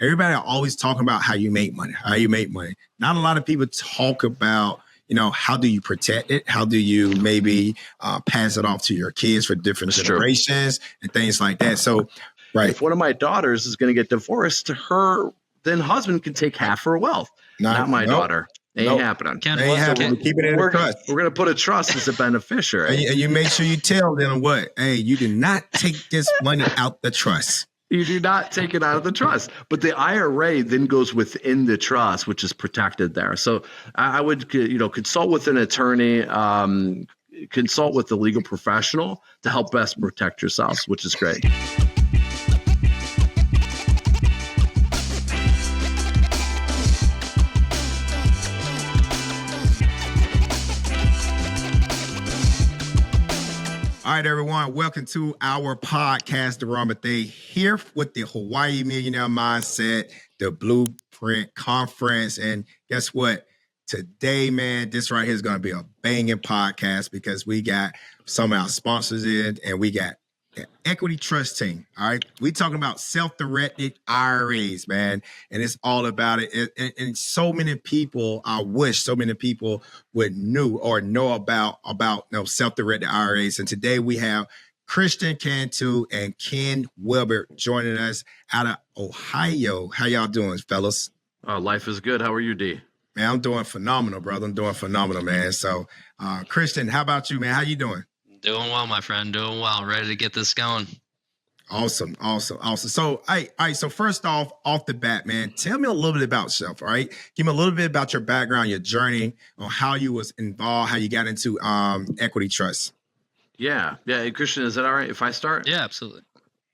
everybody always talking about how you make money, Not a lot of people talk about, how do you protect it? How do you maybe pass it off to your kids for different generations and things like that? So, right. If one of my daughters is going to get divorced, her then husband can take half her wealth. Not my daughter. Ain't happening. Ain't happening. Keep it in a trust. We're going to put a trust as a beneficiary. And you make sure you tell them what? Hey, you do not take this money out the trust. You do not take it out of the trust. But the IRA then goes within the trust, which is protected there. So I would, consult with an attorney, consult with the legal professional to help best protect yourselves, which is great. All right, everyone. Welcome to our podcast, The Ramathay, here with the Hawaii Millionaire Mindset, the Blueprint Conference. And guess what? Today, man, this right here is going to be a banging podcast because we got some of our sponsors in and we got the equity trust team. All right. We talking about self-directed IRAs, man. And it's all about it. And so many people, I wish so many people would know about self-directed IRAs. And today we have Christian Cantu and Ken Wilbert joining us out of Ohio. How y'all doing, fellas? Life is good. How are you, D? Man, I'm doing phenomenal, brother. I'm doing phenomenal, man. So, Christian, how about you, man? How you doing? Doing well, my friend. Doing well. Ready to get this going. Awesome. So, so first off the bat, man, tell me a little bit about yourself, all right? Give me a little bit about your background, your journey, on how you was involved, how you got into equity trust. Yeah. Christian, is that all right if I start? Yeah, absolutely.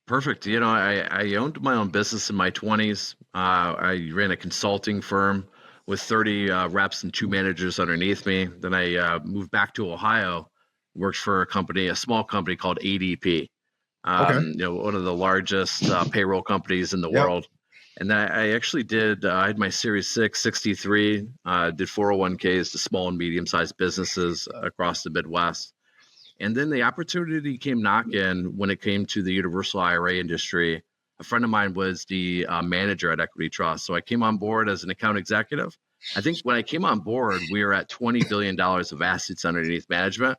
Perfect. I owned my own business in my 20s. I ran a consulting firm with 30 reps and 2 managers underneath me. Then I moved back to Ohio. Worked for a small company called ADP, one of the largest payroll companies in the world. And I actually I had my Series 6, 63, did 401ks to small and medium-sized businesses across the Midwest. And then the opportunity came knocking when it came to the universal IRA industry. A friend of mine was the manager at Equity Trust. So I came on board as an account executive. I think when I came on board, we were at $20 billion of assets underneath management,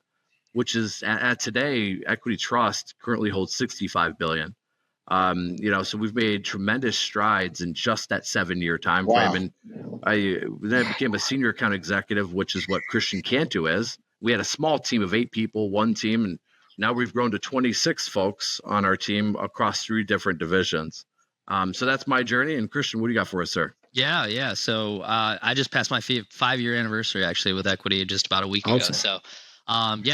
which is at today, Equity Trust currently holds $65 billion. So we've made tremendous strides in just that 7-year time frame. And I became a senior account executive, which is what Christian Cantu is. We had a small team of 8 people, one team, and now we've grown to 26 folks on our team across 3 different divisions. So that's my journey. And Christian, what do you got for us, sir? Yeah. So I just passed my 5-year anniversary actually with Equity just about a week ago. So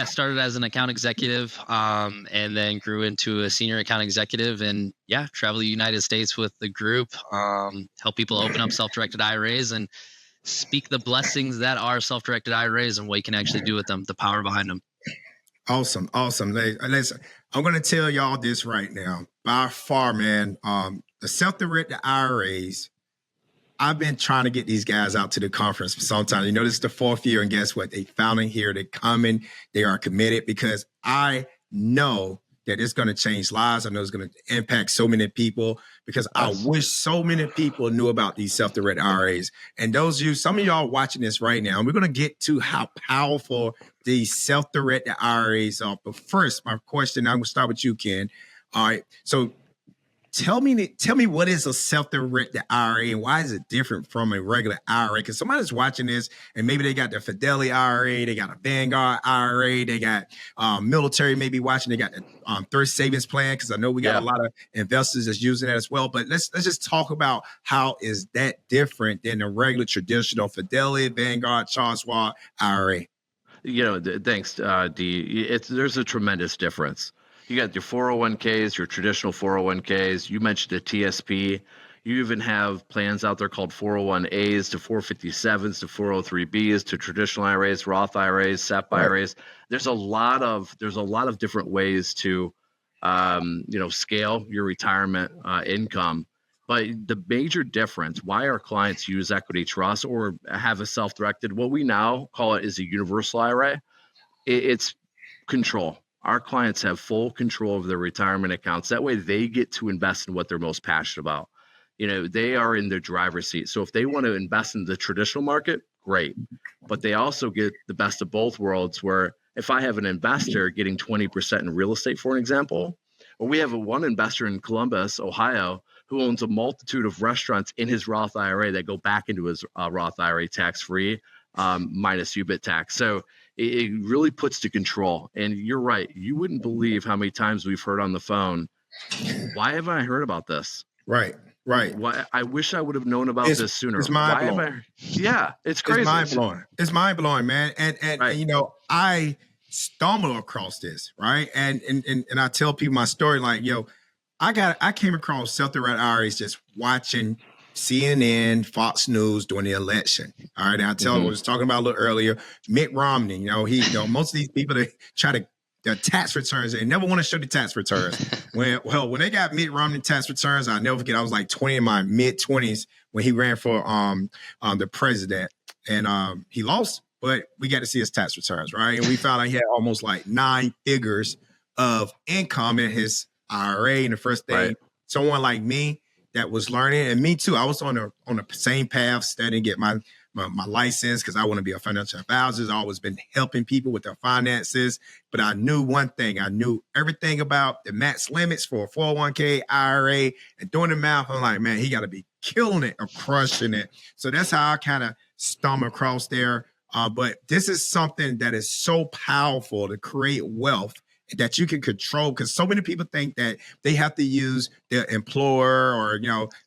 started as an account executive and then grew into a senior account executive and travel the United States with the group, help people open up self-directed IRAs and speak the blessings that are self-directed IRAs and what you can actually do with them, the power behind them. Awesome. Listen, I'm going to tell y'all this right now. By far, man, the self-directed IRAs, I've been trying to get these guys out to the conference for some time. This is the 4th year, and guess what? They founding here. They're coming. They are committed because I know that it's going to change lives. I know it's going to impact so many people because I wish so many people knew about these self-directed IRAs. And some of y'all watching this right now, and we're going to get to how powerful these self-directed IRAs are. But first, my question, I'm going to start with you, Ken. All right. So tell me what is a self-directed IRA and why is it different from a regular IRA? Because somebody's watching this and maybe they got their Fidelity IRA, they got a Vanguard IRA, they got military maybe watching, they got the thrift savings plan, because I know we got a lot of investors that's using that as well. But let's just talk about how is that different than a regular traditional Fidelity, Vanguard, Charles Schwab IRA? Thanks, D. There's a tremendous difference. You got your 401ks, your traditional 401ks. You mentioned the TSP. You even have plans out there called 401As to 457s to 403Bs to traditional IRAs, Roth IRAs, SEP IRAs. There's a lot of different ways to scale your retirement income. But the major difference, why our clients use Equity Trust or have a self-directed, what we now call it is a universal IRA, it's control. Our clients have full control of their retirement accounts. That way they get to invest in what they're most passionate about. they are in their driver's seat. So if they want to invest in the traditional market, great. But they also get the best of both worlds, where if I have an investor getting 20% in real estate, for an example, or we have one investor in Columbus, Ohio, who owns a multitude of restaurants in his Roth IRA that go back into his Roth IRA tax-free, minus UBIT tax. So it really puts to control. And you're right. You wouldn't believe how many times we've heard on the phone, why haven't I heard about this? Right. Why? I wish I would have known about this sooner. It's mind blowing. Yeah, it's crazy. It's mind blowing, man. And right. I stumbled across this, right? And I tell people my story, like, I came across self-directed IRAs just watching CNN, Fox News during the election. All right. And I tell I was talking about a little earlier, Mitt Romney, most of these people that try to their tax returns, they never want to show the tax returns. When they got Mitt Romney tax returns, I'll never forget, I was like 20 in my mid-20s when he ran for the president. And he lost, but we got to see his tax returns, right? And we found out he had almost like 9 figures of income in his IRA. And the first thing, someone like me that was learning, and me too, I was on the same path, studying, get my license, because I want to be a financial advisor. I've always been helping people with their finances. But I knew one thing. I knew everything about the max limits for a 401k, IRA, and doing the math. I'm like, man, he got to be killing it or crushing it. So that's how I kind of stumbled across there. But this is something that is so powerful to create wealth that you can control, because so many people think that they have to use their employer or,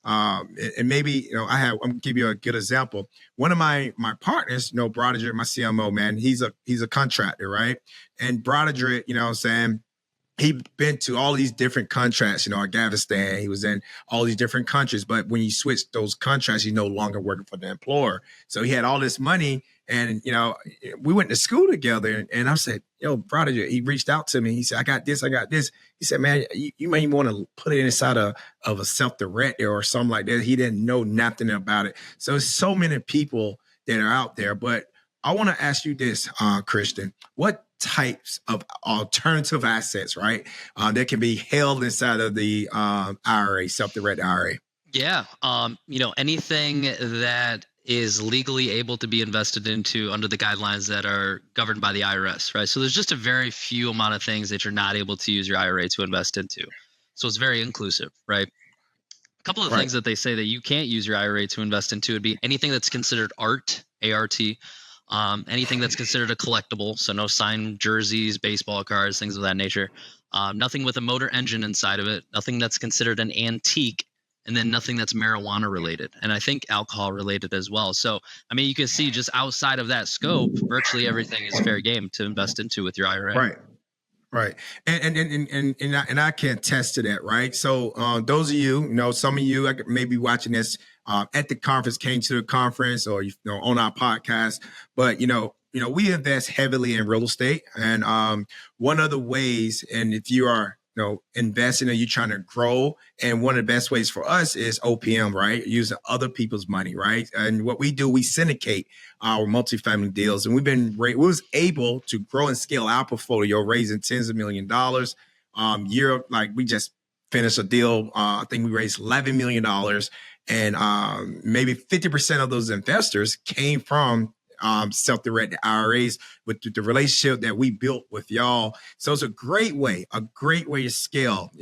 and maybe, I'm gonna give you a good example. One of my partners, Broderick, my CMO, man, he's a contractor, right? And Broderick, he'd been to all these different contracts, Afghanistan, he was in all these different countries, but when you switch those contracts, he's no longer working for the employer. So he had all this money, and, we went to school together, and I said, Broderick, he reached out to me. He said, I got this. He said, man, you may want to put it inside of a self-directed or something like that. He didn't know nothing about it. So there's so many people that are out there, but I want to ask you this, Christian, what types of alternative assets, right, that can be held inside of the IRA, self-directed IRA? Yeah. Anything that is legally able to be invested into under the guidelines that are governed by the IRS, right? So there's just a very few amount of things that you're not able to use your IRA to invest into. So it's very inclusive, right? A couple of things that they say that you can't use your IRA to invest into would be anything that's considered art, A-R-T, anything that's considered a collectible, so no signed jerseys, baseball cards, things of that nature. Nothing with a motor engine inside of it, nothing that's considered an antique, and then nothing that's marijuana related. And I think alcohol related as well. So, you can see just outside of that scope, virtually everything is fair game to invest into with your IRA. Right. And I can attest to that, right? So those of you, some of you may be watching this at the conference, came to the conference, or on our podcast, but we invest heavily in real estate. And one of the ways, and if you are investing, or you're trying to grow, and one of the best ways for us is OPM, right? Using other people's money, right? And what we do, we syndicate our multifamily deals, and we was able to grow and scale our portfolio, raising tens of $millions. We just finished a deal. I think we raised $11 million, and maybe 50% of those investors came from self-directed IRAs, with the relationship that we built with y'all. So it's a great way to scale,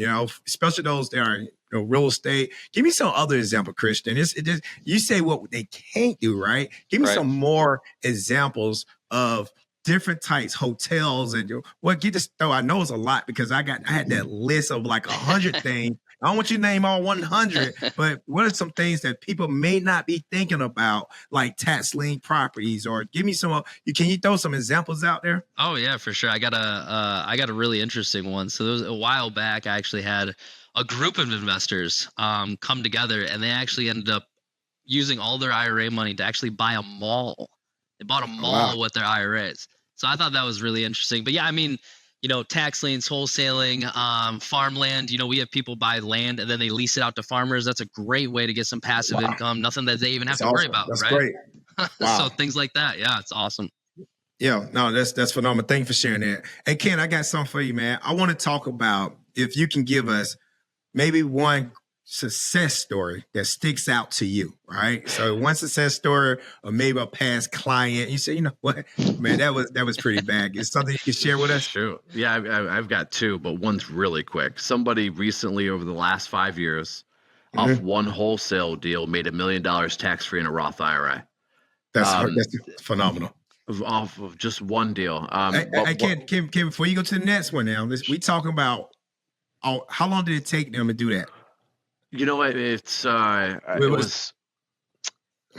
especially those that are real estate. Give me some other example, Christian. You say what they can't do, right? Give me some more examples of different types, hotels, and get this though. I know it's a lot, because I had that list of like 100 things. I don't want you to name all 100, but what are some things that people may not be thinking about, like tax lien properties? Or give me some. Can you throw some examples out there? Oh yeah, for sure. I got a really interesting one. So there was a while back, I actually had a group of investors come together, and they actually ended up using all their IRA money to actually buy a mall. They bought a mall with their IRAs. So I thought that was really interesting. But yeah, tax liens, wholesaling, farmland. We have people buy land and then they lease it out to farmers. That's a great way to get some passive income. Nothing that they even have to worry about. That's right? Great. Wow. So things like that. Yeah, it's awesome. Yeah, no, that's phenomenal. Thank you for sharing that. Hey, Ken, I got something for you, man. I want to talk about, if you can give us maybe one success story that sticks out to you, right? So one success story or maybe a past client, you say, you know what, man, that was pretty bad. It's something you can share with us? Shoot. Yeah, I've got two, but one's really quick. Somebody recently over the last 5 years off one wholesale deal made $1 million tax-free in a Roth IRA. That's phenomenal. Off of just one deal. Kim, before you go to the next one now, we talking about how long did it take them to do that? You know what?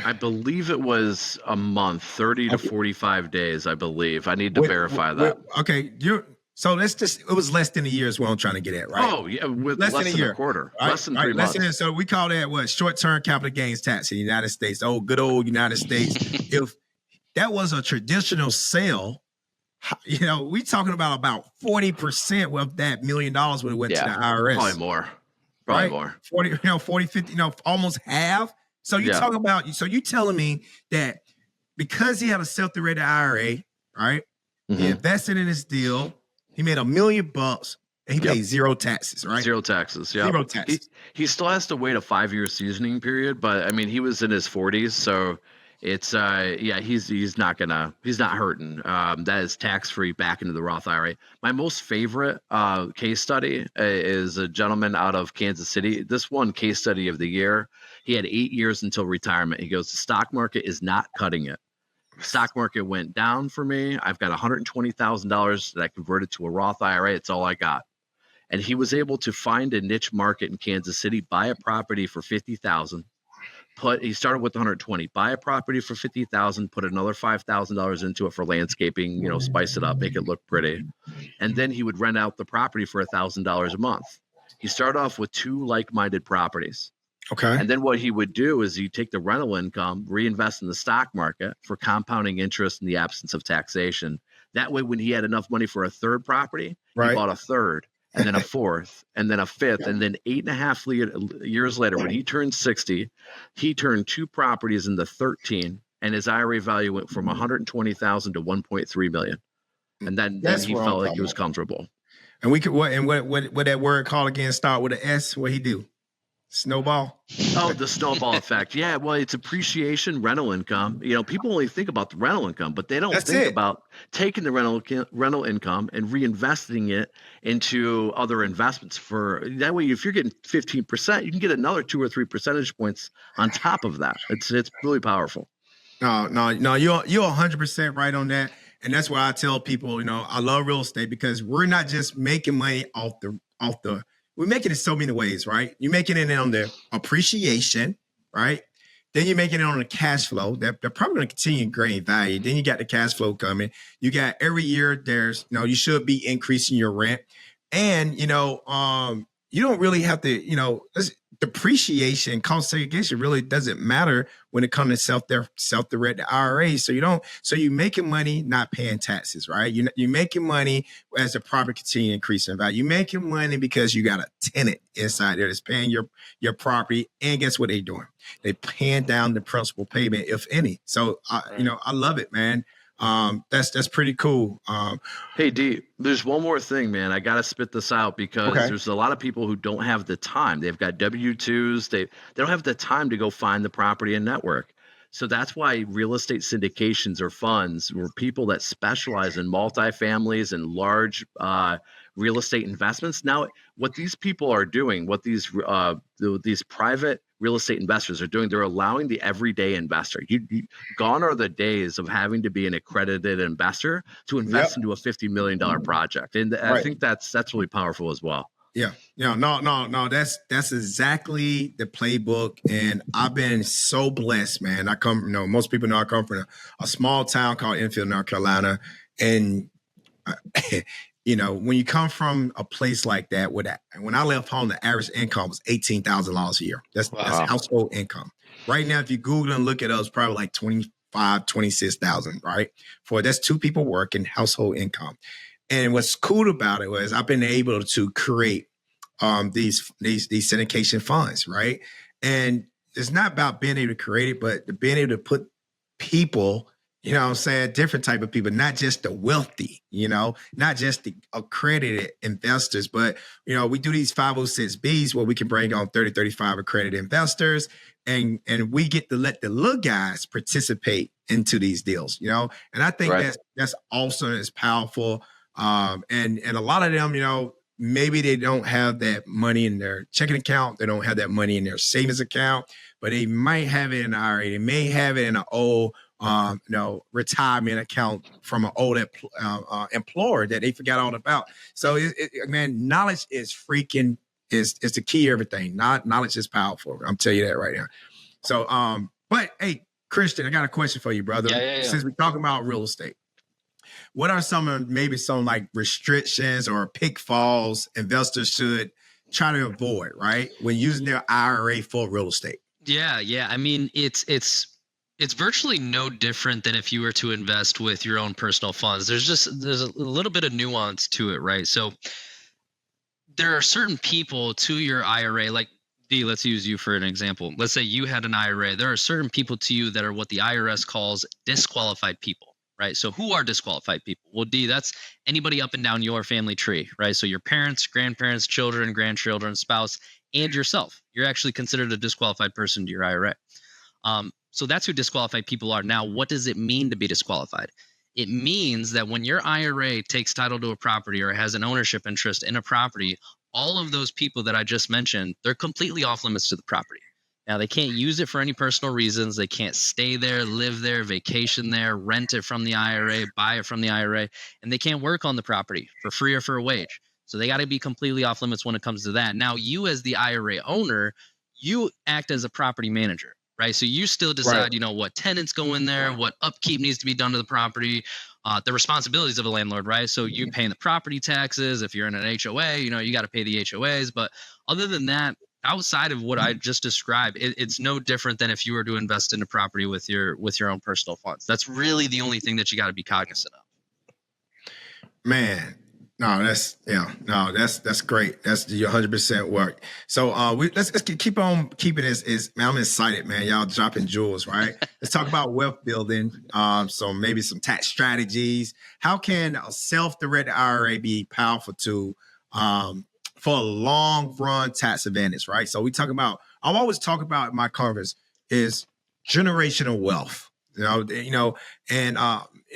I believe it was a month, 30 to 45 days, I believe. I need to verify that. Okay. So it was less than a year is what I'm trying to get at, right? Oh, yeah. With less than a year. Quarter. Right, less than 3 months. So we call that what? Short-term capital gains tax in the United States. Oh, good old United States. If that was a traditional sale, you know, we talking about 40% of that $1 million would have went to the IRS. Probably more. Probably more. 40, 50, almost half. So you talk about, so you telling me that because he had a self-directed IRA, right? He invested in this deal, he made $1 million and he paid zero taxes, right? Zero taxes, yeah. Zero taxes. He still has to wait a 5-year seasoning period, but I mean, he was in his 40s, so it's he's not hurting. That is tax-free back into the Roth IRA. My most favorite case study is a gentleman out of Kansas City. This one case study of the year. He had 8 years until retirement. He goes, the stock market is not cutting it. The stock market went down for me. I've got $120,000 that I converted to a Roth IRA. It's all I got. And he was able to find a niche market in Kansas City, buy a property for $50,000. He started with 120, buy a property for $50,000, put another $5,000 into it for landscaping, you know, spice it up, make it look pretty. And then he would rent out the property for $1,000 a month. He started off with 2 like-minded properties. Okay. And then what he would do is he'd take the rental income, reinvest in the stock market for compounding interest in the absence of taxation. That way, when he had enough money for a third property, he bought a third, and then a fourth, and then a fifth, and then 8.5 years later, when he turned 60, he turned 2 properties into 13, and his IRA value went from $120,000 to $1.3 million. And then he felt like he was comfortable. And we could what that word called again? Start with an S. What he do? Snowball. Oh, the snowball effect. Yeah, well, it's appreciation, rental income. You know, people only think about the rental income, but they don't think about taking the rental income and reinvesting it into other investments. For that way, if you're getting 15%, you can get another 2 or 3 percentage points on top of that. It's really powerful. No, you're 100% right on that, and that's why I tell people, you know, I love real estate because we're not just making money off the. We're making it so many ways, right? You're making it on the appreciation, right? Then you're making it on the cash flow. They're probably going to continue to gain value. Then you got the cash flow coming. You got every year there's, you know, you should be increasing your rent. And, you know, you don't really have to, you know, depreciation, cost segregation really doesn't matter when it comes to self-directed IRA. So you're making money, not paying taxes, right? You're making money as the property continues increasing in value. You're making money because you got a tenant inside there that's paying your property. And guess what they're doing? They're paying down the principal payment, if any. So, you know, I love it, man. That's pretty cool. Hey D, there's one more thing, man. I gotta spit this out because there's a lot of people who don't have the time. They've got W-2s. They don't have the time to go find the property and network. So that's why real estate syndications or funds were people that specialize in multifamilies and large real estate investments. Now, what these people are doing, what these private real estate investors are doing, they're allowing the everyday investor. Gone are the days of having to be an accredited investor to invest into a $50 million project. And I think that's really powerful as well. Yeah. No. That's exactly the playbook. And I've been so blessed, man. Most people know I come from a small town called Enfield, North Carolina. And, you know, when you come from a place like that, when I left home, the average income was $18,000 a year. That's household income. Right now, if you Google and look at us, probably like 25, 26,000, right? That's 2 people working, household income. And what's cool about it was I've been able to create these syndication funds, right? And it's not about being able to create it, but being able to put people, You know what I'm saying? Different type of people, not just the wealthy, not just the accredited investors, but, we do these 506Bs where we can bring on 30, 35 accredited investors, and we get to let the little guys participate into these deals, and I think that's awesome. It's powerful. And a lot of them, maybe they don't have that money in their checking account. They don't have that money in their savings account, but they might have it in an IRA. They may have it in an old retirement account from an old employer that they forgot all about. So, man, knowledge is is the key to everything. Knowledge is powerful. I'm telling you that right now. So, but hey, Christian, I got a question for you, brother. Yeah. Since we're talking about real estate, what are some like restrictions or pitfalls investors should try to avoid, right, when using their IRA for real estate? Yeah. I mean, it's virtually no different than if you were to invest with your own personal funds. There's a little bit of nuance to it, right? So there are certain people to your IRA, like D, let's use you for an example. Let's say you had an IRA. There are certain people to you that are what the IRS calls disqualified people, right? So who are disqualified people? Well, D, that's anybody up and down your family tree, right? So your parents, grandparents, children, grandchildren, spouse, and yourself. You're actually considered a disqualified person to your IRA. So that's who disqualified people are. Now, what does it mean to be disqualified? It means that when your IRA takes title to a property or has an ownership interest in a property, all of those people that I just mentioned, they're completely off limits to the property. Now, they can't use it for any personal reasons. They can't stay there, live there, vacation there, rent it from the IRA, buy it from the IRA, and they can't work on the property for free or for a wage. So they got to be completely off limits when it comes to that. Now, you as the IRA owner, you act as a property manager. Right. So you still decide, what tenants go in there, what upkeep needs to be done to the property, the responsibilities of a landlord. Right. So you're paying the property taxes. If you're in an HOA, you got to pay the HOAs. But other than that, outside of what I just described, it's no different than if you were to invest in a property with your own personal funds. That's really the only thing that you got to be cognizant of. Man. No, that's great. That's your 100% work. So let's keep on keeping this. Man, I'm excited, man. Y'all dropping jewels, right? Let's talk about wealth building. So maybe some tax strategies. How can a self-directed IRA be a powerful tool for a long run tax advantage, right? So I always talk about in my conference is generational wealth. And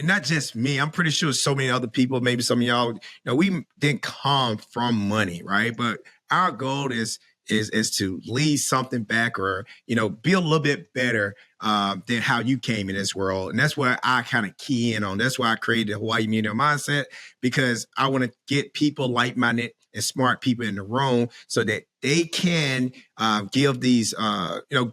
not just me. I'm pretty sure so many other people, maybe some of y'all, we didn't come from money, right? But our goal is to leave something back or, be a little bit better than how you came in this world. And that's where I kind of key in on. That's why I created the Hawaii Millionaire Mindset, because I want to get people like-minded and smart people in the room so that they can give these,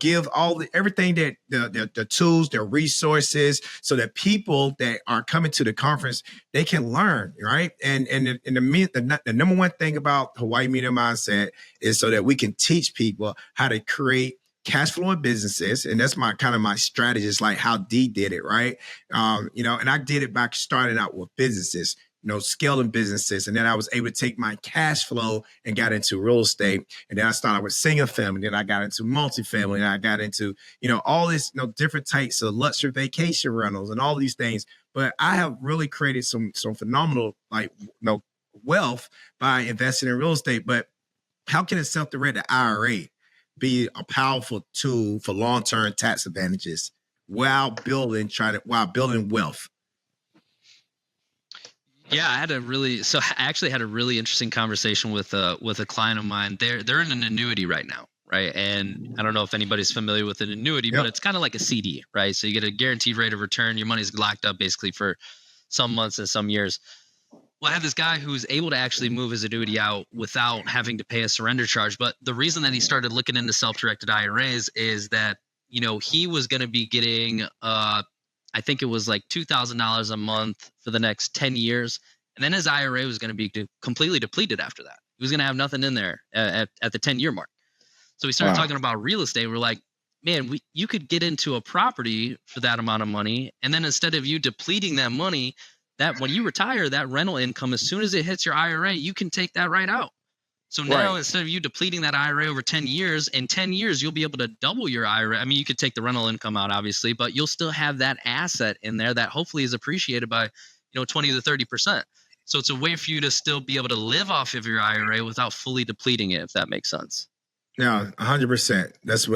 give everything that the tools, their resources, so that people that are coming to the conference, they can learn, right? And the number one thing about Hawaii Millionaire Mindset is so that we can teach people how to create cash flowing businesses. And that's my strategy. It's like how D did it, right? And I did it by starting out with businesses, scaling businesses. And then I was able to take my cash flow and got into real estate. And then I started with single family. Then I got into multifamily. And I got into, all this, different types of luxury vacation rentals and all these things. But I have really created some phenomenal, wealth by investing in real estate. But how can a self-directed IRA be a powerful tool for long-term tax advantages while building wealth? Yeah, I actually had a really interesting conversation with a client of mine. They're in an annuity right now, right? And I don't know if anybody's familiar with an annuity, but it's kind of like a CD, right? So you get a guaranteed rate of return. Your money's locked up basically for some months and some years. Well, I have this guy who's able to actually move his annuity out without having to pay a surrender charge. But the reason that he started looking into self-directed IRAs is that, he was going to be getting I think it was like $2,000 a month for the next 10 years. And then his IRA was going to be completely depleted after that. He was going to have nothing in there at the 10-year mark. So we started talking about real estate. We're like, man, you could get into a property for that amount of money. And then instead of you depleting that money, that when you retire, that rental income, as soon as it hits your IRA, you can take that right out. So now instead of you depleting that IRA over 10 years, in 10 years, you'll be able to double your IRA. I mean, you could take the rental income out, obviously, but you'll still have that asset in there that hopefully is appreciated by, 20 to 30%. So it's a way for you to still be able to live off of your IRA without fully depleting it, if that makes sense. Yeah, 100%. That's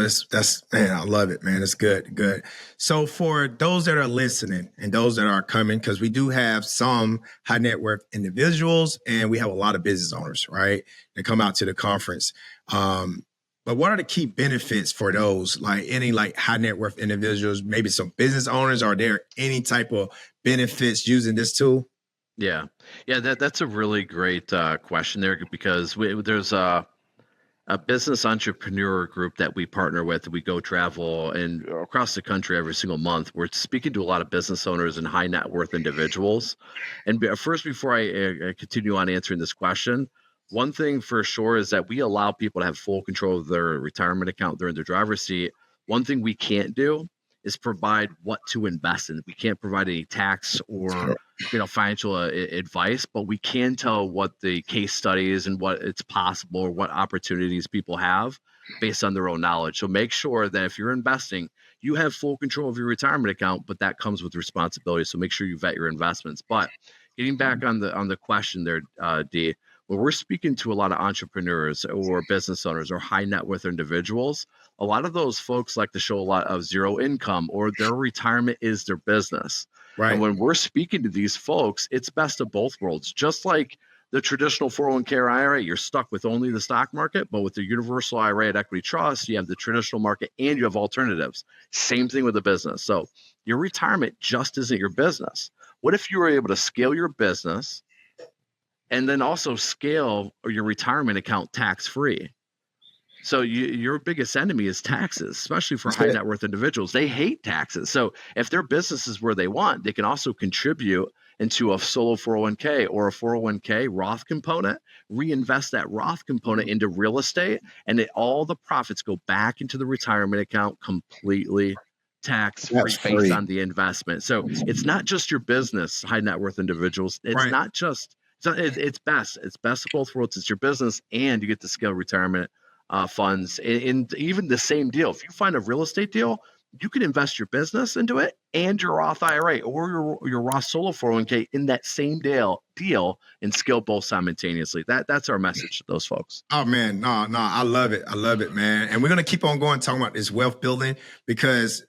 man, I love it, man. It's good. So for those that are listening and those that are coming, because we do have some high net worth individuals and we have a lot of business owners, right, that come out to the conference. But what are the key benefits for those, like any like high net worth individuals, maybe some business owners? Are there any type of benefits using this tool? Yeah, that's a really great question there, because there's a business entrepreneur group that we partner with. We go travel and across the country every single month. We're speaking to a lot of business owners and high net worth individuals. And first, before I continue on answering this question, one thing for sure is that we allow people to have full control of their retirement account. They're in their driver's seat. One thing we can't do is provide what to invest in. We can't provide any tax or financial advice, but we can tell what the case study is and what it's possible or what opportunities people have based on their own knowledge. So make sure that if you're investing, you have full control of your retirement account, but that comes with responsibility. So make sure you vet your investments. But getting back on the question there, D, when we're speaking to a lot of entrepreneurs or business owners or high net worth individuals, a lot of those folks like to show a lot of zero income, or their retirement is their business. Right. And when we're speaking to these folks, it's best of both worlds. Just like the traditional 401k or IRA, you're stuck with only the stock market, but with the universal IRA at Equity Trust, you have the traditional market and you have alternatives. Same thing with the business. So your retirement just isn't your business. What if you were able to scale your business and then also scale your retirement account tax-free? So your biggest enemy is taxes, especially for high net worth individuals. They hate taxes. So if their business is where they want, they can also contribute into a solo 401k or a 401k Roth component, reinvest that Roth component into real estate, and all the profits go back into the retirement account completely tax-free based on the investment. So it's not just your business, high net worth individuals. It's not just, it's best. It's best of both worlds. It's your business and you get to scale retirement funds in even the same deal. If you find a real estate deal, you can invest your business into it and your Roth IRA or your Roth solo 401k in that same deal and scale both simultaneously. That's our message to those folks. Oh man, no, I love it, man. And we're gonna keep on going talking about this wealth building because,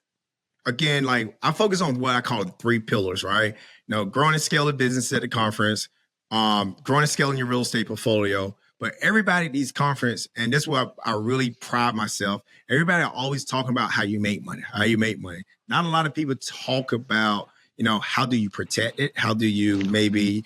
again, like I focus on what I call the 3 pillars, right? Growing and scaling business at the conference, growing and scaling your real estate portfolio. But everybody at these conference, and this is where I really pride myself, everybody are always talking about how you make money. Not a lot of people talk about, how do you protect it? How do you maybe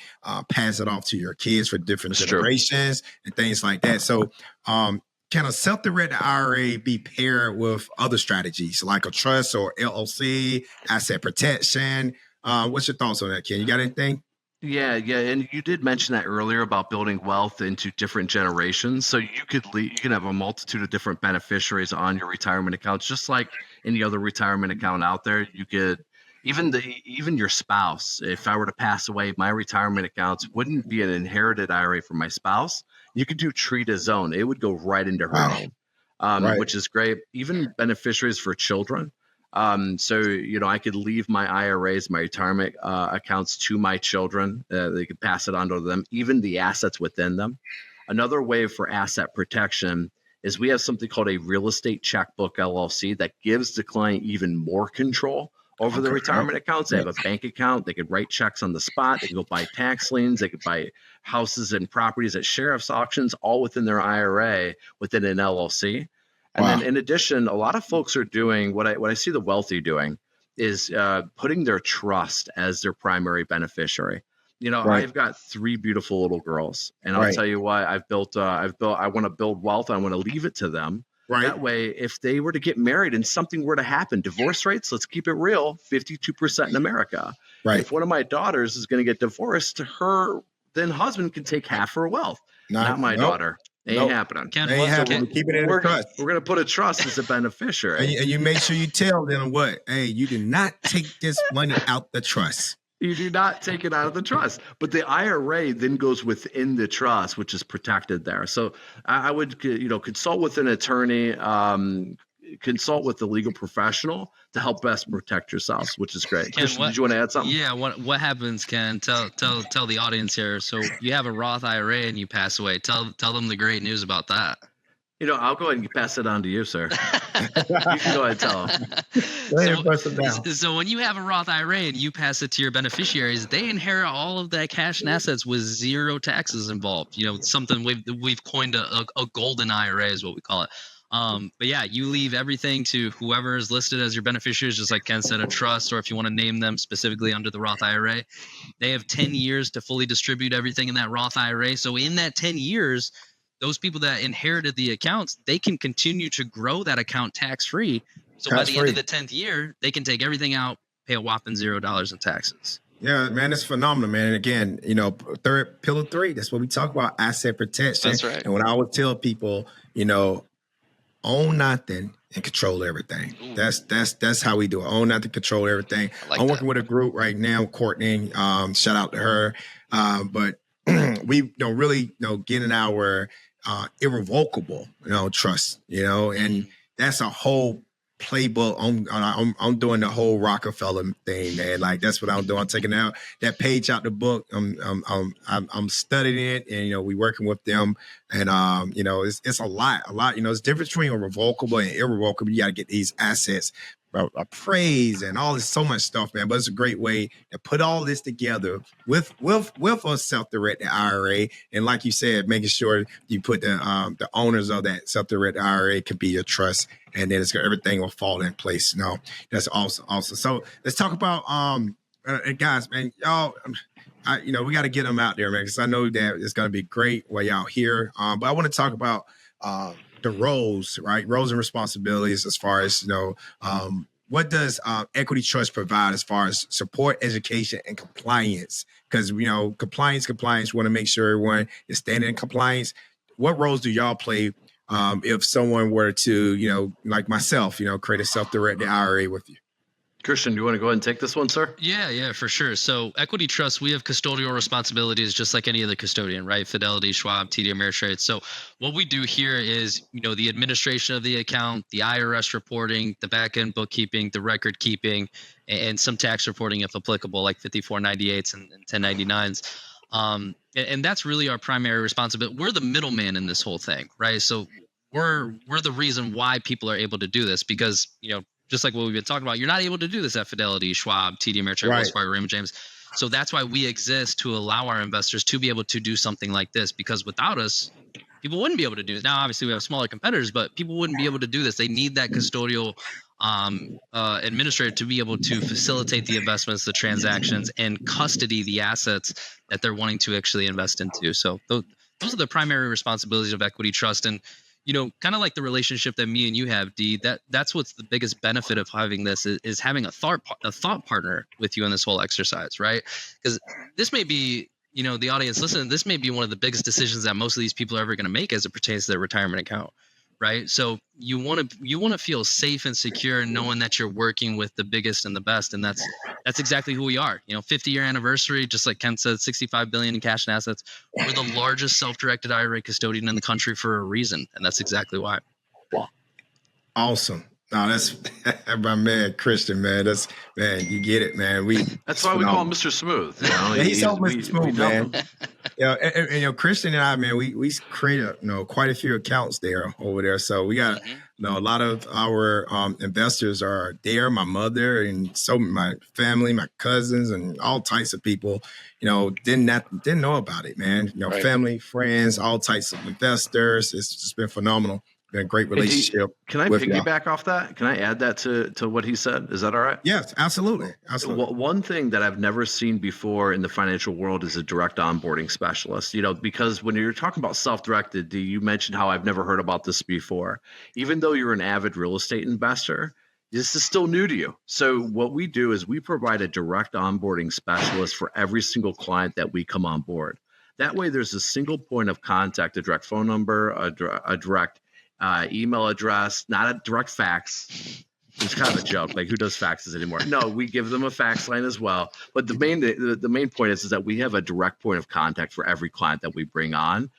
pass it off to your kids for different generations and things like that? So can a self-directed IRA be paired with other strategies like a trust or LLC, asset protection? What's your thoughts on that, Ken? You got anything? Yeah. And you did mention that earlier about building wealth into different generations. So you can have a multitude of different beneficiaries on your retirement accounts, just like any other retirement account out there. You could even your spouse. If I were to pass away, my retirement accounts wouldn't be an inherited IRA from my spouse. You could do treat as own. It would go right into her name, which is great. Even beneficiaries for children. So, I could leave my IRAs, my retirement accounts to my children. They could pass it on to them, even the assets within them. Another way for asset protection is we have something called a real estate checkbook LLC that gives the client even more control over the retirement accounts. They have a bank account. They could write checks on the spot. They can go buy tax liens. They could buy houses and properties at sheriff's auctions, all within their IRA, within an LLC. And then in addition, a lot of folks are doing what I see the wealthy doing is putting their trust as their primary beneficiary. I've got 3 beautiful little girls, and I'll tell you why I want to build wealth. I want to leave it to them. That way, if they were to get married and something were to happen, divorce rates, let's keep it real, 52% in America. If one of my daughters is going to get divorced, her then husband can take half her wealth. Not my daughter. Ain't happening. We're keeping it in the trust. We're going to put a trust as a beneficiary. And you make sure you tell them what? Hey, you do not take this money out the trust. You do not take it out of the trust, but the IRA then goes within the trust, which is protected there. So I would, consult with an attorney, consult with a legal professional to help best protect yourselves, which is great. Ken, Christian, did you want to add something? Yeah. What happens, Ken? Tell the audience here. So you have a Roth IRA and you pass away. Tell them the great news about that. I'll go ahead and pass it on to you, sir. You can go ahead and tell them. So when you have a Roth IRA and you pass it to your beneficiaries, they inherit all of that cash and assets with zero taxes involved. Something we've coined a golden IRA is what we call it. But yeah, you leave everything to whoever is listed as your beneficiaries, just like Ken said, a trust, or if you want to name them specifically under the Roth IRA. They have 10 years to fully distribute everything in that Roth IRA. So in that 10 years, those people that inherited the accounts, they can continue to grow that account tax-free. So by the end of the 10th year, they can take everything out, pay a whopping $0 in taxes. Yeah, man, it's phenomenal, man. And again, third pillar 3, that's what we talk about, asset protection. That's right. And when I would tell people, own nothing and control everything. Ooh. That's how we do it. Own nothing, control everything. I'm working with a group right now, Courtney. Shout out to her. But we really getting our irrevocable trust, and that's a whole playbook. I'm doing the whole Rockefeller thing, man. Like that's what I'm doing. I'm taking out that page out the book. I'm studying it, and we working with them, and it's a lot. It's different between revocable and irrevocable. You got to get these assets appraised and all this so much stuff, man. But it's a great way to put all this together with a self-directed IRA, and like you said, making sure you put the owners of that self-directed IRA could be your trust, and then everything will fall in place. That's awesome. So let's talk about guys, man, y'all. We got to get them out there, man, because I know that it's going to be great while y'all here. But I want to talk about the roles, right? Roles and responsibilities as far as, what does Equity Trust provide as far as support, education, and compliance? Because, compliance, want to make sure everyone is standing in compliance. What roles do y'all play if someone were to, like myself, create a self-directed IRA with you? Christian, do you want to go ahead and take this one, sir? Yeah, for sure. So Equity Trust, we have custodial responsibilities just like any other custodian, right? Fidelity, Schwab, TD Ameritrade. So what we do here is, the administration of the account, the IRS reporting, the back-end bookkeeping, the record keeping, and some tax reporting if applicable, like 5498s and 1099s. And that's really our primary responsibility. We're the middleman in this whole thing, right? So we're the reason why people are able to do this because, just like what we've been talking about, you're not able to do this at Fidelity, Schwab, TD Ameritrade, Wells Fargo, Raymond James. So that's why we exist, to allow our investors to be able to do something like this, because without us, people wouldn't be able to do it. Now, obviously, we have smaller competitors, but people wouldn't be able to do this. They need that custodial administrator to be able to facilitate the investments, the transactions, and custody the assets that they're wanting to actually invest into. So those are the primary responsibilities of Equity Trust. And kind of like the relationship that me and you have, Dee, that's what's the biggest benefit of having this is having a thought partner with you in this whole exercise, right? Because this may be, the audience listening, this may be one of the biggest decisions that most of these people are ever going to make as it pertains to their retirement account, right? So you want to feel safe and secure knowing that you're working with the biggest and the best, and that's exactly who we are. 50-year anniversary, just like Ken said, $65 billion in cash and assets. We're the largest self-directed IRA custodian in the country for a reason, and that's exactly why. Awesome. No, that's my man, Christian, man. You get it, man. That's why we call him Mr. Smooth. Yeah, he's so Mr. Smooth, man. And Christian and I, man, we created quite a few accounts there over there. So we got a lot of our investors are there. My mother and so my family, my cousins, and all types of people. Didn't know about it, man. Family, friends, all types of investors. It's just been phenomenal. Been a great relationship. Can I piggyback off that? Can I add that to what he said? Is that all right? Yes, absolutely. One thing that I've never seen before in the financial world is a direct onboarding specialist. Because when you're talking about self-directed, you mentioned how I've never heard about this before. Even though you're an avid real estate investor, this is still new to you. So what we do is we provide a direct onboarding specialist for every single client that we come on board. That way, there's a single point of contact, a direct phone number, a direct email address, not a direct fax, It's kind of a joke. Like, who does faxes anymore? No, we give them a fax line as well. But the main point is that we have a direct point of contact for every client that we bring on.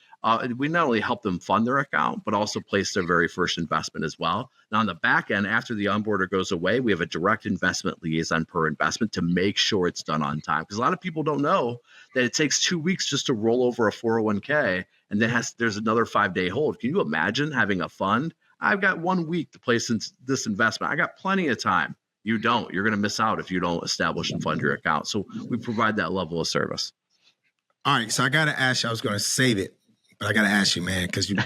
We not only help them fund their account, but also place their very first investment as well. Now, on the back end, after the onboarder goes away, we have a direct investment liaison per investment to make sure it's done on time. Because a lot of people don't know that it takes 2 weeks just to roll over a 401k, and then there's another 5-day hold. Can you imagine having a fund? I've got 1 week to place this investment. I got plenty of time. You don't. You're going to miss out if you don't establish and fund your account. So we provide that level of service. All right. So I got to ask you, I was going to save it, but I got to ask you, man, because you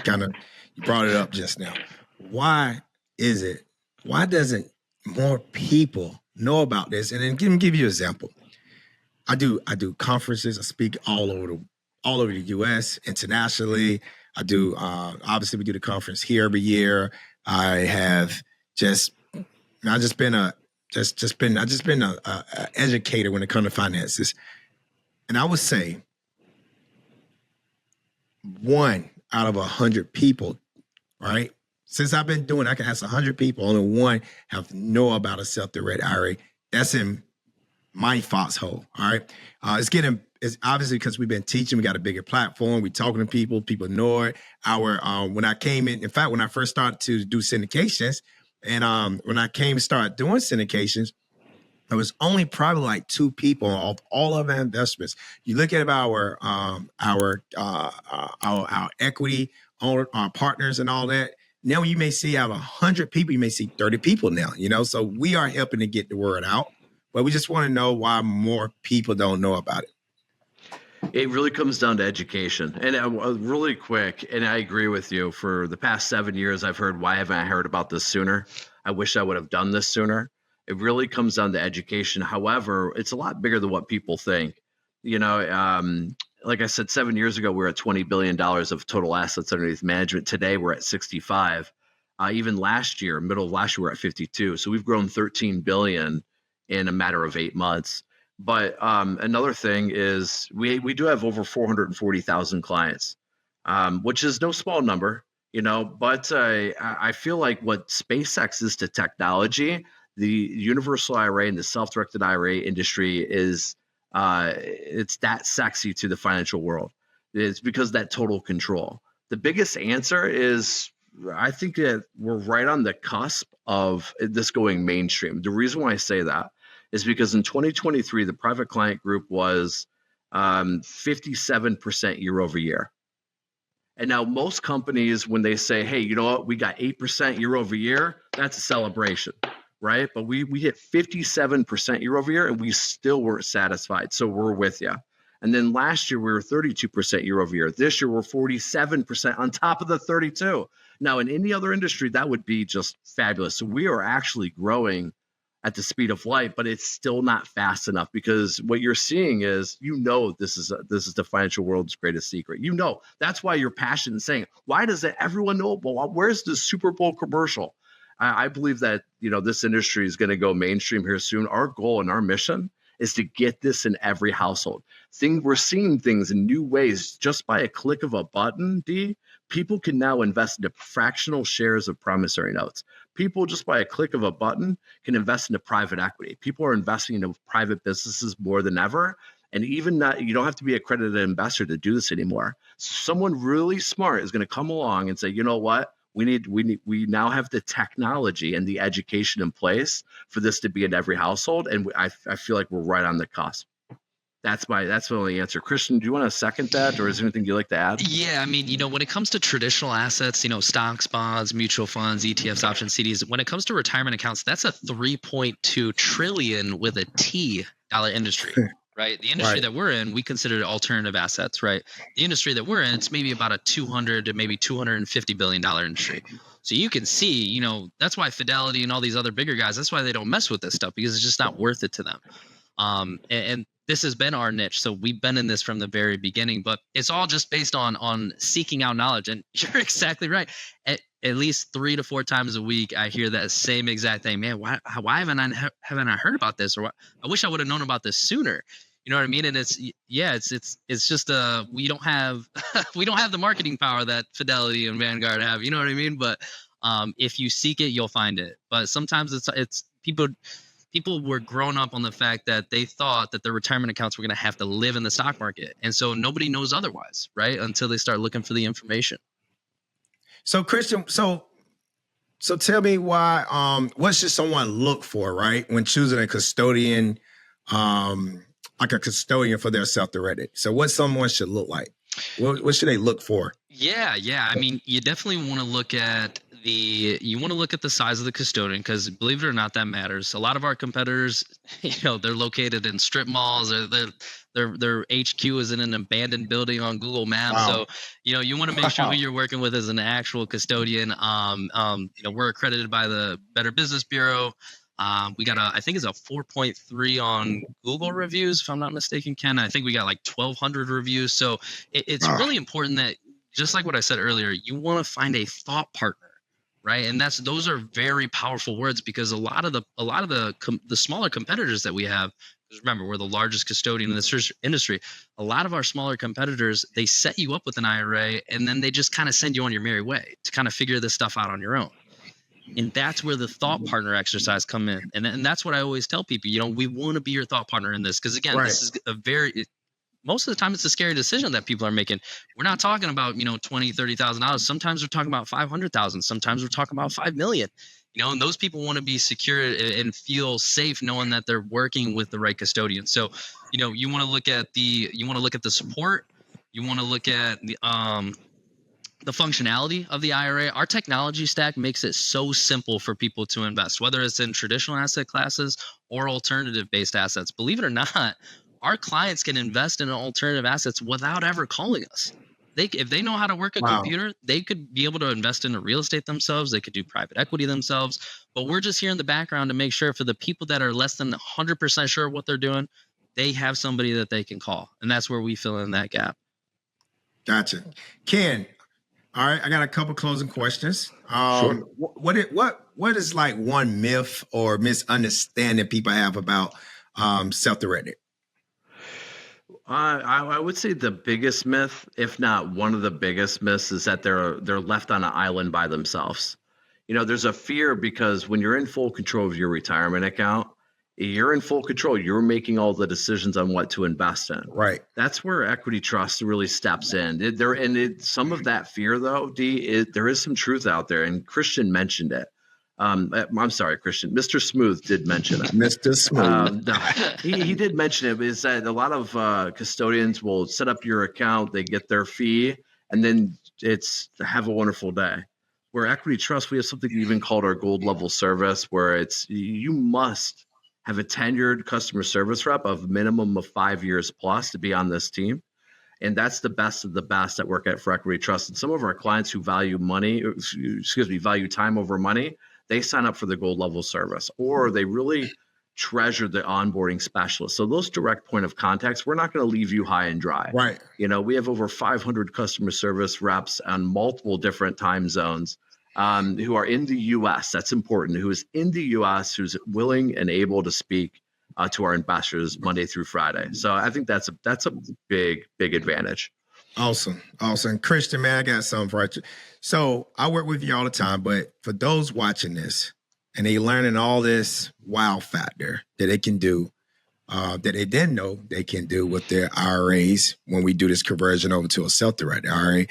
brought it up just now. Why doesn't more people know about this? And then give you an example. I do conferences. I speak all over the U.S., internationally. I do, obviously we do the conference here every year. I have just been a educator when it comes to finances. And I would say 1 out of 100 people, right? Since I've been doing, I can ask 100 people, only 1 have know about a self-directed IRA. That's in my foxhole. All right. It's obviously because we've been teaching, we got a bigger platform. We're talking to people know it. When I came in fact, when I first started to do syndications, and when I came to start doing syndications, there was only probably like 2 people of all of our investments. You look at our equity, our partners and all that. Now you may see out of 100 people, you may see 30 people now, so we are helping to get the word out, but we just want to know why more people don't know about it. It really comes down to education. And really quick, and I agree with you, for the past 7 years, I've heard, why haven't I heard about this sooner? I wish I would have done this sooner. It really comes down to education. However, it's a lot bigger than what people think. Like I said, 7 years ago, we were at $20 billion of total assets underneath management. Today, we're at 65. Even last year, middle of last year, we're at 52. So we've grown 13 billion in a matter of 8 months. But another thing is we do have over 440,000 clients, which is no small number, but I feel like what SpaceX is to technology, the universal IRA and the self-directed IRA industry is it's that sexy to the financial world. It's because of that total control. The biggest answer is, I think that we're right on the cusp of this going mainstream. The reason why I say that is because in 2023, the private client group was 57% year over year. And now most companies, when they say, hey, you know what, we got 8% year over year, that's a celebration, right? But we hit 57% year over year and we still weren't satisfied. So we're with you. And then last year, we were 32% year over year. This year, we're 47% on top of the 32. Now, in any other industry, that would be just fabulous. So we are actually growing at the speed of light, but it's still not fast enough, because what you're seeing is, this is the financial world's greatest secret. That's why you're passionate in saying, why doesn't everyone know? Well, where's the Super Bowl commercial? I believe that, this industry is going to go mainstream here soon. Our goal and our mission is to get this in every household. We're seeing things in new ways just by a click of a button, D. People can now invest into fractional shares of promissory notes. People, just by a click of a button, can invest into private equity. People are investing into private businesses more than ever. And even that, you don't have to be an accredited investor to do this anymore. Someone really smart is going to come along and say, you know what? We now have the technology and the education in place for this to be in every household. And I feel like we're right on the cusp. That's my only answer. Christian, do you want to second that, or is there anything you'd like to add? Yeah, I mean, when it comes to traditional assets, stocks, bonds, mutual funds, ETFs, options, CDs, when it comes to retirement accounts, that's a 3.2 trillion with a T dollar industry, right? The industry that we're in, we consider it alternative assets, right? The industry that we're in, it's maybe about a 200 to maybe $250 billion industry. So you can see, that's why Fidelity and all these other bigger guys, that's why they don't mess with this stuff, because it's just not worth it to them. And this has been our niche. So we've been in this from the very beginning, but it's all just based on seeking out knowledge. And you're exactly right. At least 3 to 4 times a week, I hear that same exact thing. Man, why haven't I heard about this? Or I wish I would have known about this sooner. You know what I mean? And it's just we don't have the marketing power that Fidelity and Vanguard have. You know what I mean? But If you seek it, you'll find it. But sometimes it's people were grown up on the fact that they thought that their retirement accounts were going to have to live in the stock market. And so nobody knows otherwise, right? Until they start looking for the information. So Christian, so tell me why, what should someone look for, right? When choosing a custodian, like a custodian for their self-directed. So what someone should look like? What should they look for? Yeah. I mean, you definitely want to look at the size of the custodian, because believe it or not, that matters. A lot of our competitors, they're located in strip malls, or their HQ is in an abandoned building on Google Maps. Wow. So, you want to make sure who you're working with is an actual custodian. We're accredited by the Better Business Bureau. We got I think it's a 4.3 on Google reviews, if I'm not mistaken, Ken. I think we got like 1,200 reviews. So it's really important that, just like what I said earlier, you want to find a thought partner, right? And those are very powerful words, because a lot of the smaller competitors that we have, because remember, we're the largest custodian in this industry. A lot of our smaller competitors, they set you up with an IRA, and then they just kind of send you on your merry way to kind of figure this stuff out on your own. And that's where the thought partner exercise come in. And that's what I always tell people, we want to be your thought partner in this. Because again, This is most of the time it's a scary decision that people are making. We're not talking about, $20,000, $30,000. Sometimes we're talking about 500,000. Sometimes we're talking about 5 million. And those people want to be secure and feel safe knowing that they're working with the right custodian. So, you want to look at the support. You want to look at the functionality of the IRA. Our technology stack makes it so simple for people to invest, whether it's in traditional asset classes or alternative-based assets. Believe it or not, our clients can invest in alternative assets without ever calling us. If they know how to work a computer, they could be able to invest in real estate themselves. They could do private equity themselves. But we're just here in the background to make sure, for the people that are less than 100% sure what they're doing, they have somebody that they can call. And that's where we fill in that gap. Gotcha. Ken, all right, I got a couple closing questions. Sure. What is like one myth or misunderstanding people have about self-directed? I would say the biggest myth, if not one of the biggest myths, is that they're left on an island by themselves. There's a fear, because when you're in full control of your retirement account, you're in full control. You're making all the decisions on what to invest in. Right. That's where equity trust really steps in. Some of that fear, though, there is some truth out there, and Christian mentioned it. I'm sorry, Christian. Mr. Smooth did mention it. Mr. Smooth. He did mention it. Is that a lot of custodians will set up your account, they get their fee, and then it's have a wonderful day. Where equity trust, we have something even called our gold level service, where you must have a tenured customer service rep of minimum of 5 years plus to be on this team. And that's the best of the best that work for equity trust. And some of our clients who value time over money, they sign up for the gold level service, or they really treasure the onboarding specialist. So those direct point of contacts, we're not going to leave you high and dry. Right. We have over 500 customer service reps on multiple different time zones who are in the U.S. That's important. Who is in the U.S., who's willing and able to speak to our investors Monday through Friday. So I think that's a big advantage. Awesome. Christian, man, I got something for you. So I work with you all the time, but for those watching this and they learning all this wow factor that they can do, that they didn't know they can do with their IRAs when we do this conversion over to a self-directed IRA,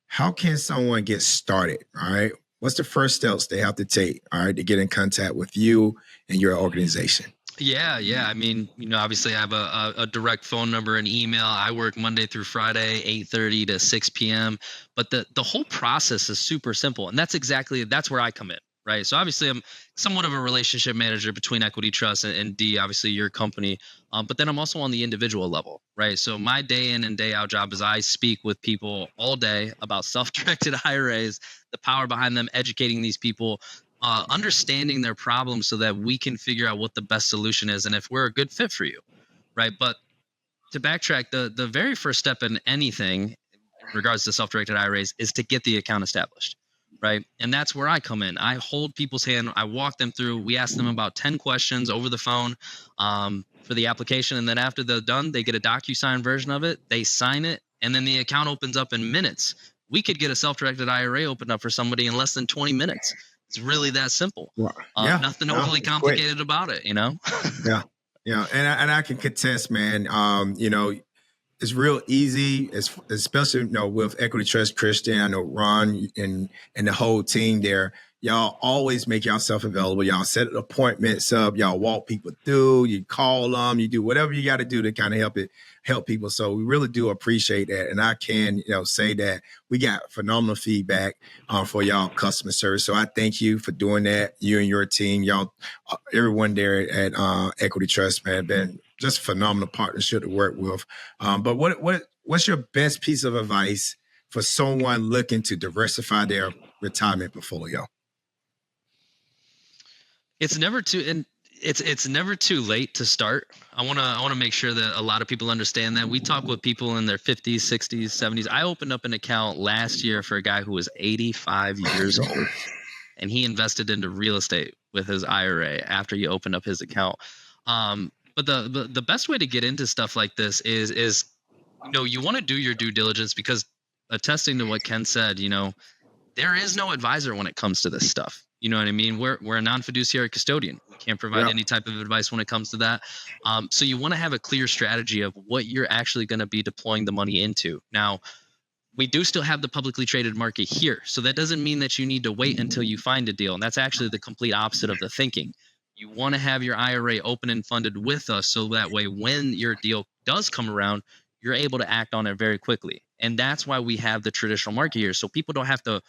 how can someone get started? All right. What's the first steps they have to take, all right, to get in contact with you and your organization? Yeah. I mean, obviously I have a direct phone number and email. I work Monday through Friday, 8:30 to 6 p.m. But the whole process is super simple. And that's where I come in, right? So obviously I'm somewhat of a relationship manager between Equity Trust and D, obviously your company. But then I'm also on the individual level, right? So my day in and day out job is I speak with people all day about self-directed IRAs, the power behind them, educating these people, understanding their problems so that we can figure out what the best solution is and if we're a good fit for you, right? But to backtrack, the very first step in anything in regards to self-directed IRAs is to get the account established, right? And that's where I come in. I hold people's hand. I walk them through. We ask them about 10 questions over the phone for the application. And then after they're done, they get a DocuSign version of it. They sign it. And then the account opens up in minutes we could get a self-directed IRA opened up for somebody in less than 20 minutes. It's really that simple. Nothing overly complicated about it, you know? Yeah. And I can contest, man. You know, it's real easy, especially, you know, with Equity Trust, Christian, I know Ron and the whole team there. Y'all always make yourself available. Y'all set appointments up. Y'all walk people through. You call them. You do whatever you got to do to kind of help people. So we really do appreciate that. And I can, you know, say that we got phenomenal feedback for y'all customer service. So I thank you for doing that. You and your team, y'all, everyone there at Equity Trust, man, been just a phenomenal partnership to work with. But what's your best piece of advice for someone looking to diversify their retirement portfolio? It's never too late to start. I want to make sure that a lot of people understand that. We talk with people in their 50s, 60s, 70s. I opened up an account last year for a guy who was 85 years old, and he invested into real estate with his IRA after he opened up his account. But the best way to get into stuff like this is you know, you want to do your due diligence, because attesting to what Ken said, you know, there is no advisor when it comes to this stuff. You know what I mean? We're a non-fiduciary custodian. We can't provide any type of advice when it comes to that. So you want to have a clear strategy of what you're actually going to be deploying the money into. Now, we do still have the publicly traded market here. So that doesn't mean that you need to wait until you find a deal. And that's actually the complete opposite of the thinking. You want to have your IRA open and funded with us, so that way when your deal does come around, you're able to act on it very quickly. And that's why we have the traditional market here. So people don't have to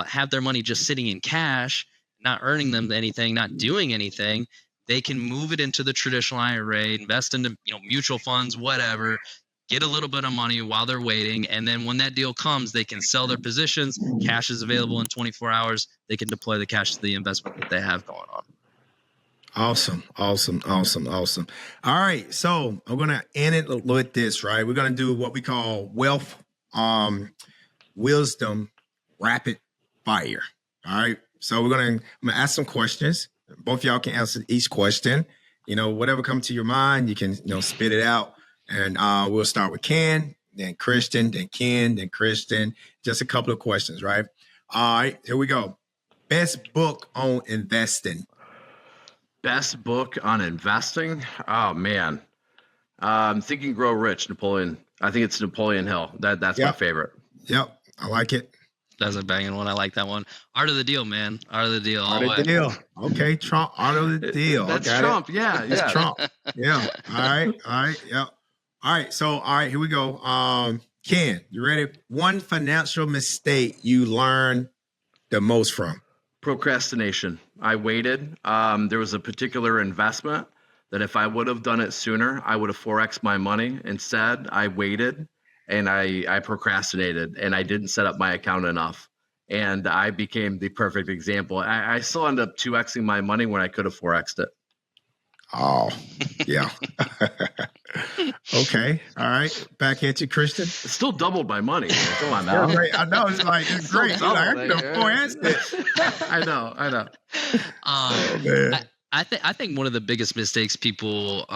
have their money just sitting in cash, not earning them anything, not doing anything. They can move it into the traditional IRA, invest into, you know, mutual funds, whatever, get a little bit of money while they're waiting. And then when that deal comes, they can sell their positions. Cash is available in 24 hours. They can deploy the cash to the investment that they have going on. Awesome. All right. So I'm going to end it with this, right? We're going to do what we call wealth, wisdom, rapid fire. All right. So I'm going to ask some questions. Both of y'all can answer each question. You know, whatever comes to your mind, you can, you know, spit it out. And we'll start with Ken, then Christian, then Ken, then Christian. Just a couple of questions, right? All right. Here we go. Best book on investing. Best book on investing? Oh, man. Think and Grow Rich, Napoleon. I think it's Napoleon Hill. That's my favorite. Yep. I like it. That's a banging one. I like that one. Art of the Deal, man. Art of the Deal. Art of the Deal. Okay, Trump. Art of the Deal. That's Trump. Yeah. It's Trump. Yeah. All right. Yep. All right. So, all right, here we go. Ken, you ready? One financial mistake you learned the most from? Procrastination. I waited. There was a particular investment that if I would have done it sooner, I would have 4X'd my money. Instead, I waited and I procrastinated and I didn't set up my account enough. And I became the perfect example. I still ended up 2X'ing my money when I could have 4X'd it. Oh, yeah. Okay. All right. Back at you, Christian. It still doubled my money. Come on now. Yeah, right. I know. It's like, it's great. I know. I think one of the biggest mistakes people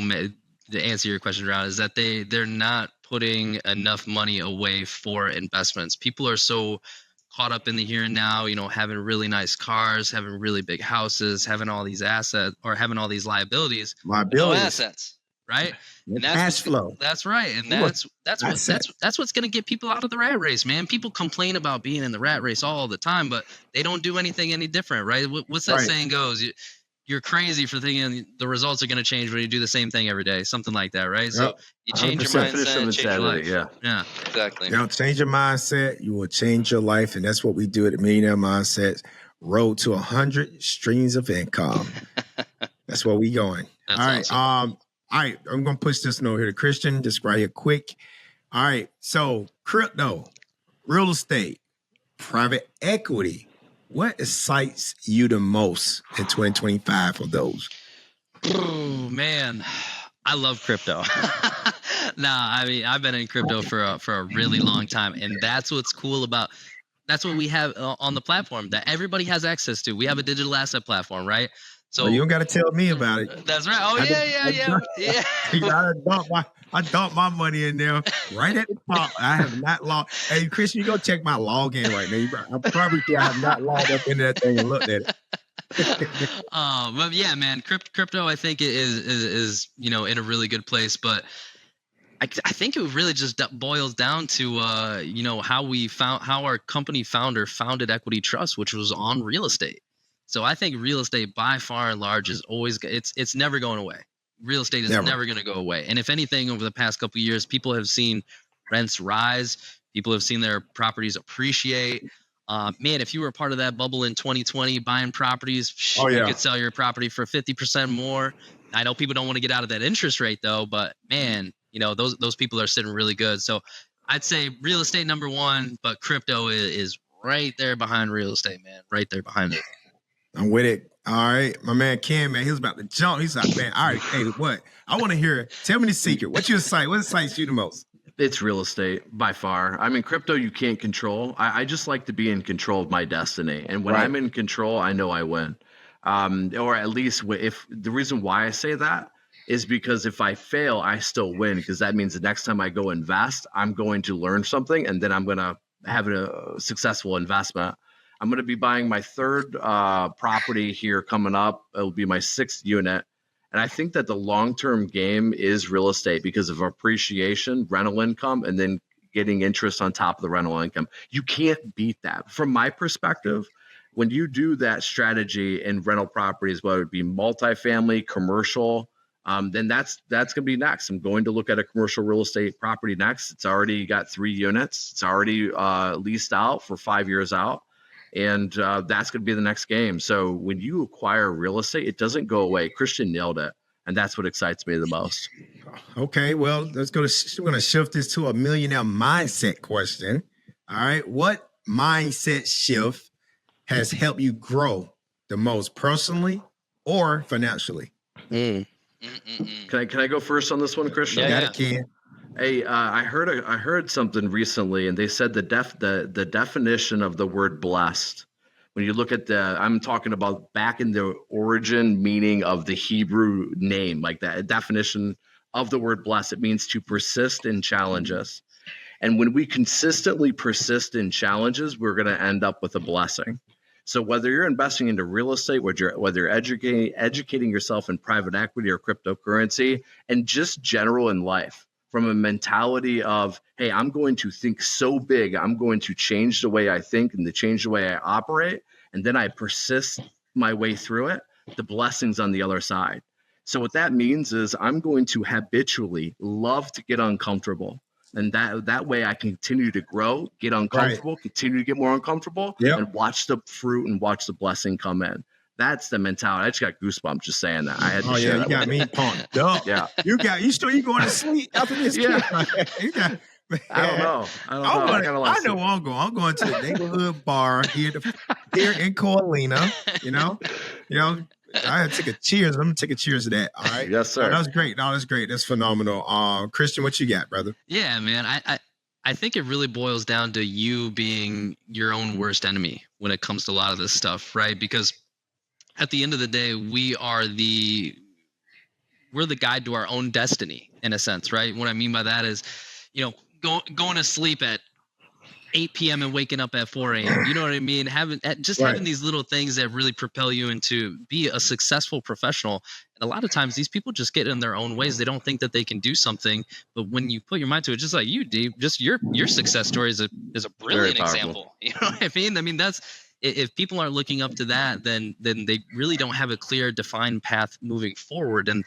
made, to answer your question, around, is that they're not putting enough money away for investments. People are so caught up in the here and now, you know, having really nice cars, having really big houses, having all these assets, or having all these liabilities. No assets, right? And that's cash flow. That's right. And that's what's going to get people out of the rat race, man. People complain about being in the rat race all the time, but they don't do anything any different, right? What's that saying goes? You're crazy for thinking the results are going to change when you do the same thing every day, something like that, right? So you change your mindset, change your life. Yeah, exactly. You know, change your mindset, you will change your life, and that's what we do at the Millionaire Mindset Road to 100 streams of income. That's where we going. That's all right. Awesome. All right, I'm going to push this note here to Christian, just right here quick. All right, so crypto, real estate, private equity. What excites you the most in 2025 for those? Oh, man, I love crypto. I mean, I've been in crypto for a really long time, and that's what's cool about. That's what we have on the platform that everybody has access to. We have a digital asset platform, right? So well, you don't got to tell me about it. That's right. Oh yeah. I dumped my money in there right at the top. I have not logged. Hey, Chris, you go check my login right now. I'm probably I have not logged up into that thing and looked at it. But yeah, man, crypto, I think is in a really good place, but I think it really just boils down to how our company founder founded Equity Trust, which was on real estate. So I think real estate by far and large is always it's never going away. Real estate is never going to go away. And if anything, over the past couple of years, people have seen rents rise. People have seen their properties appreciate. Man, if you were a part of that bubble in 2020, buying properties, you could sell your property for 50% more. I know people don't want to get out of that interest rate though, but man, those people are sitting really good. So I'd say real estate number one, but crypto is right there behind real estate, man. Right there behind it. I'm with it. All right. My man Ken, man, he was about to jump. He's like, man, all right, hey, what? I want to hear it. Tell me the secret. What's your site? What excites you the most? It's real estate by far. I mean, crypto you can't control. I just like to be in control of my destiny. And when I'm in control, I know I win. Or at least if the reason why I say that is because if I fail, I still win, because that means the next time I go invest, I'm going to learn something and then I'm going to have a successful investment. I'm going to be buying my third property here coming up. It'll be my 6th unit. And I think that the long-term game is real estate because of appreciation, rental income, and then getting interest on top of the rental income. You can't beat that. From my perspective, when you do that strategy in rental properties, whether it be multifamily, commercial, then that's going to be next. I'm going to look at a commercial real estate property next. It's already got 3 units. It's already leased out for 5 years out. And that's going to be the next game. So when you acquire real estate, it doesn't go away. Christian nailed it. And that's what excites me the most. Okay, well, we're going to shift this to a millionaire mindset question. All right. What mindset shift has helped you grow the most personally or financially? Can I go first on this one, Christian? Yeah, I can. Hey, I heard something recently, and they said the definition of the word blessed. When you look at I'm talking about back in the origin meaning of the Hebrew name, like that definition of the word blessed, it means to persist in challenges. And when we consistently persist in challenges, we're going to end up with a blessing. So whether you're investing into real estate, whether you're educating yourself in private equity or cryptocurrency, and just general in life, from a mentality of, hey, I'm going to think so big, I'm going to change the way I think and to change the way I operate, and then I persist my way through it, the blessings on the other side. So what that means is I'm going to habitually love to get uncomfortable. And that way I continue to grow, get uncomfortable, continue to get more uncomfortable, and watch the fruit and watch the blessing come in. That's the mentality. I just got goosebumps just saying that. I had to share that. You got me pumped up. Yeah. You going to sleep after this? Yeah. I don't know. I know where I'm going. I'm going to the neighborhood bar here in Coralina. I had to take a cheers. I'm gonna take a cheers to that. All right. Yes, sir. That was great. No, that's great. That's phenomenal. Christian, what you got, brother? Yeah, man. I think it really boils down to you being your own worst enemy when it comes to a lot of this stuff, right? Because at the end of the day, we're the guide to our own destiny in a sense, right? What I mean by that is, going to sleep at 8 p.m. and waking up at 4 a.m. You know what I mean? Having these little things that really propel you into be a successful professional. And a lot of times these people just get in their own ways. They don't think that they can do something. But when you put your mind to it, just like you, Dave, just your success story is a brilliant example. You know what I mean? I mean, that's, if people aren't looking up to that, then they really don't have a clear, defined path moving forward. And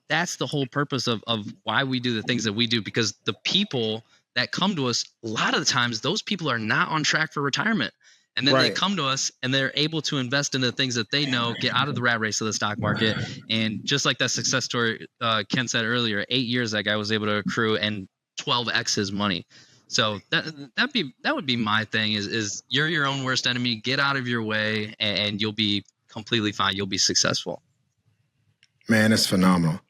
that's the whole purpose of why we do the things that we do, because the people that come to us, a lot of the times, those people are not on track for retirement. And then they come to us and they're able to invest in the things that they know, get out of the rat race of the stock market. And just like that success story Ken said earlier, 8 years that guy was able to accrue and 12x his money. So that would be my thing is you're your own worst enemy. Get out of your way and you'll be completely fine. You'll be successful. Man, that's phenomenal.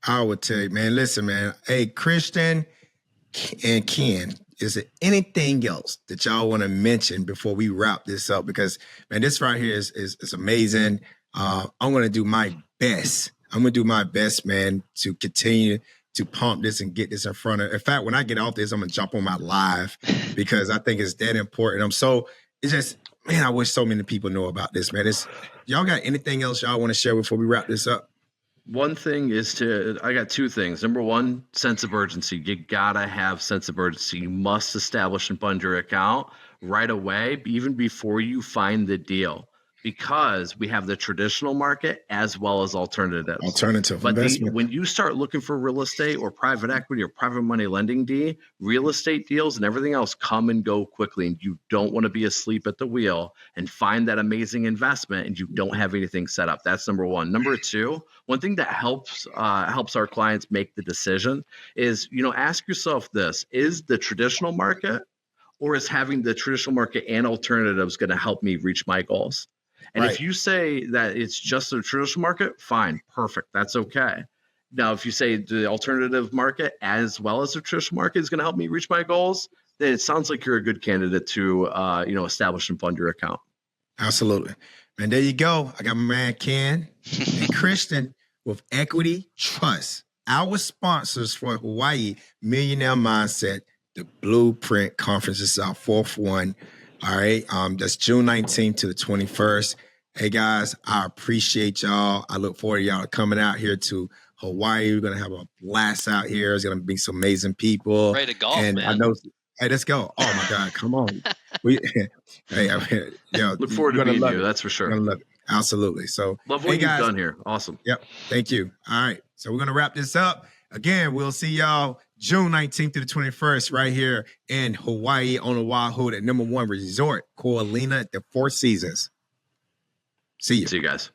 I would tell you, man, listen, man. Hey, Christian and Ken, is there anything else that y'all want to mention before we wrap this up? Because, man, this right here is amazing. I'm going to do my best. I'm going to do my best, man, to continue to pump this and get this in front of. In fact, when I get off this, I'm going to jump on my live because I think it's that important. It's just, man, I wish so many people know about this, man. Y'all got anything else y'all want to share before we wrap this up? One thing is I got two things. Number one, sense of urgency. You gotta have sense of urgency. You must establish and fund your account right away, even before you find the deal, because we have the traditional market as well as alternatives. Alternative But investment. when you start looking for real estate or private equity or private money lending, real estate deals and everything else come and go quickly, and you don't want to be asleep at the wheel and find that amazing investment and you don't have anything set up. That's number one. Number two, one thing that helps our clients make the decision is, ask yourself this: is the traditional market, or is having the traditional market and alternatives going to help me reach my goals? And Right. if you say that it's just the traditional market, fine, perfect, that's okay. Now, if you say the alternative market as well as the traditional market is going to help me reach my goals, then it sounds like you're a good candidate to establish and fund your account. Absolutely. And there you go. I got my man Ken and Christian with Equity Trust, our sponsors for Hawaii Millionaire Mindset. The Blueprint Conference is our fourth one. All right. That's June 19th to the 21st. Hey guys, I appreciate y'all. I look forward to y'all coming out here to Hawaii. We're gonna have a blast out here. There's gonna be some amazing people. Ready to golf, and man. I know. Hey, let's go. Oh my God, come on. Look forward to meeting you. That's for sure. You're gonna love it. Absolutely. So love what you've done here. Awesome. Yep. Thank you. All right. So we're gonna wrap this up. Again, we'll see y'all June 19th to the 21st right here in Hawaii on Oahu, at #1 resort, Ko'olina at the Four Seasons. See you. See you guys.